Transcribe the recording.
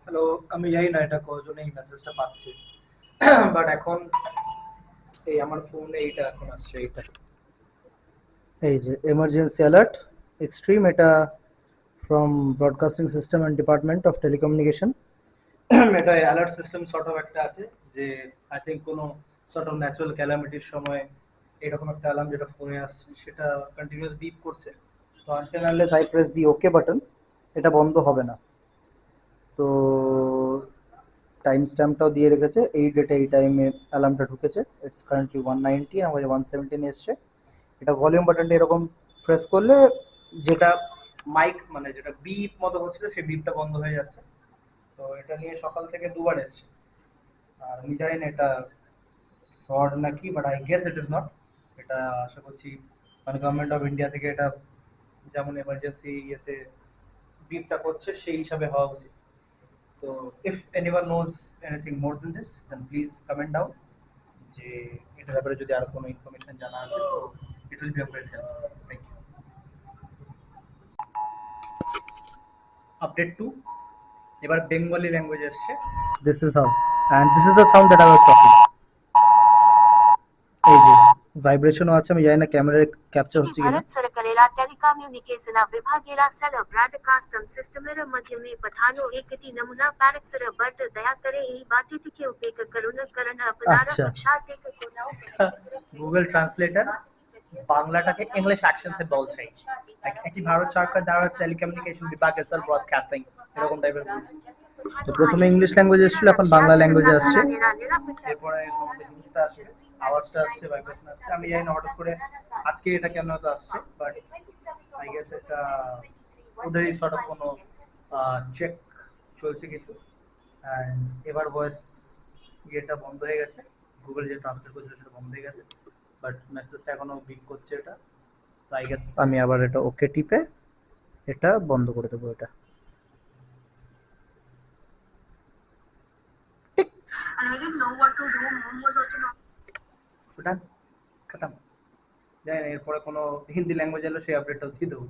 Hello, আমি জানি না এটা কজনে এই মেসেজটা পাচ্ছে। বাট এখন এই আমার ফোনে এইটা এখন আসছে এইটা। এই যে এমার্জেন্সি অ্যালার্ট এক্সট্রিম, এটা from broadcasting system and department of telecommunication. এটা অ্যালার্ট সিস্টেম সর্ট অফ একটা আছে যে আই থিঙ্ক কোনো সর্ট অফ ন্যাচারাল ক্যালামিটির সময় এরকম একটা অ্যালার্ম যেটা ফোনে আসছে সেটা কন্টিনিউয়াস বিপ করছে। তো until unless I press the okay button এটা বন্ধ হবে না। তো টাইম স্ট্যাম্পটাও দিয়ে রেখেছে, এই ডেটে এই টাইমে অ্যালার্মটা ঢুকেছে। ইটস কারেন্টলি 190, আমাদের 117 এসছে। এটা ভলিউম বাটনটা এরকম প্রেস করলে যেটা মাইক মানে যেটা বিপ মতো হচ্ছিল সেই বিপটা বন্ধ হয়ে যাচ্ছে। তো এটা নিয়ে সকাল থেকে দুবার এসছে। আর আমি জানি না এটা ফ্রড নাকি, but I guess it is not. এটা আশা করছি মানে গভর্নমেন্ট অফ ইন্ডিয়া থেকে এটা যেমন এমার্জেন্সি ইয়েতে বিপটা করছে সেই হিসাবে হওয়া উচিত। তো if anyone knows anything more than this then please comment down যে এটার ব্যাপারে যদি আরো কোনো ইনফরমেশন জানা আছে তো it will be a great help. Thank you. Update two, এবার বেঙ্গলি ল্যাঙ্গুয়েজ এসছে। This is how, and this is the sound that I was talking. এই যে ভাইব্রেশনও আছে, আমি জানি না ক্যামেরায় ক্যাপচার इति হচ্ছে কিনা। भारत सरकारेला टेलिकम्युनिकेशन विभागेला सेल ब्रॉडकास्टम सिस्टमेर माध्यमे पठानो एकटी नमूना पैरक्सर बट दया करे এই বাতিটিকে উপেক্ষা করুন কারণ আপনারা আচ্ছা, পশ্চাতে কোথাও গুগল ট্রান্সলেটর বাংলাটাকে ইংলিশ অ্যাকশনসে বলছে। এটি ভারত সরকার দ্বারা টেলিকমিউনিকেশন বিভাগ এসএল ব্রডকাস্টিং এরকম টাইপের বলছে। তো প্রথমে ইংলিশ ল্যাঙ্গুয়েজ এসেছিল, এখন বাংলা ল্যাঙ্গুয়েজে আসছে। এরপরে সম্বন্ধে জিনিসটা আসবে, আওয়াজটা আসছে, ভাইব্রেশন আসছে। আমি জানি না হঠাৎ করে আজকে এটা কেন হয়তো আসছে, বাট আই গেস এটা ওদেরই সর্ট অফ কোনো চেক চলছে কিছু। অ্যান্ড এবার ভয়েস ইয়েটা বন্ধ হয়ে গেছে, গুগল যে ট্রান্সলেট করছিল সেটা বন্ধ হয়ে গেছে, বাট মেসেজটা এখনো বিপ করছে এটা। তো আই গেস আমি আবার এটা ওকে টিপে এটা বন্ধ করে দেবো এটা। And I didn't know what to do. Mom was also not. ওটা খতম। জানি না এরপরে কোনো হিন্দি ল্যাঙ্গুয়েজ এলো সেই আপডেটটাও দিয়ে দেবো।